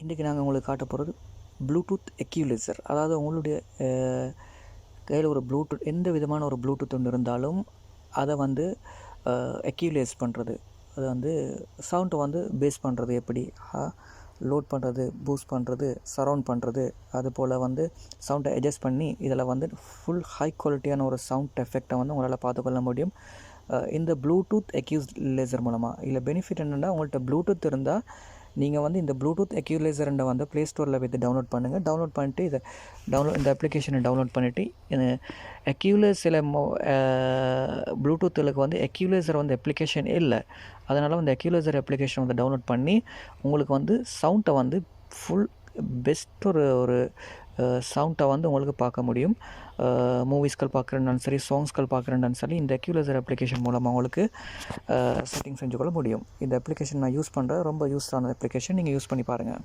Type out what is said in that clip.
இன்றைக்கி நாங்கள் உங்களுக்கு காட்ட போகிறது ப்ளூடூத் எக்யூலைசர். அதாவது உங்களுடைய கையில் ஒரு ப்ளூடூத், எந்த விதமான ஒரு ப்ளூடூத் ஒன்று இருந்தாலும் அதை வந்து எக்யூலைஸ் பண்ணுறது, அதை வந்து சவுண்டை வந்து பேஸ் பண்ணுறது, எப்படி லோட் பண்ணுறது, பூஸ்ட் பண்ணுறது, சரவுண்ட் பண்ணுறது, அதுபோல் வந்து சவுண்டை அட்ஜஸ்ட் பண்ணி இதில் வந்து ஃபுல் ஹை குவாலிட்டியான ஒரு சவுண்ட் எஃபெக்டை வந்து உங்களால் பார்த்துக்கொள்ள முடியும் இந்த ப்ளூடூத் எக்யூலைசர் மூலமாக. இதில் பெனிஃபிட் என்னென்னா, உங்கள்கிட்ட ப்ளூடூத் இருந்தால் நீங்கள் வந்து இந்த ப்ளூடூத் எக்யூலைசரை வந்து ப்ளே ஸ்டோரில் போய்ட்டு டவுன்லோட் பண்ணுங்கள். டவுன்லோட் பண்ணிட்டு இந்த அப்ளிகேஷனை டவுன்லோட் பண்ணிவிட்டு எக்யூலைசரில் ப்ளூடூத்துக்கு வந்து எக்யூலைசர் வந்து அப்ளிகேஷன் இல்லை, அதனால் வந்து எக்யூலைசர் அப்ளிகேஷன் வந்து டவுன்லோட் பண்ணி உங்களுக்கு வந்து சவுண்டை வந்து ஃபுல் பெஸ்ட் ஒரு சவுண்டை வந்து உங்களுக்கு பார்க்க முடியும். மூவிஸ்கள் பார்க்குறேன்னாலும் சரி, சாங்ஸ்கள் பார்க்குறேன்னாலும் சரி, இந்த எக்யூலைசர் அப்ளிகேஷன் மூலமாக உங்களுக்கு செட்டிங் செஞ்சுக்கொள்ள முடியும். இந்த அப்ளிகேஷன் நான் யூஸ் பண்ணுறேன், ரொம்ப யூஸ்ஃபுல்லான அப்ளிகேஷன், நீங்கள் யூஸ் பண்ணி பாருங்கள்.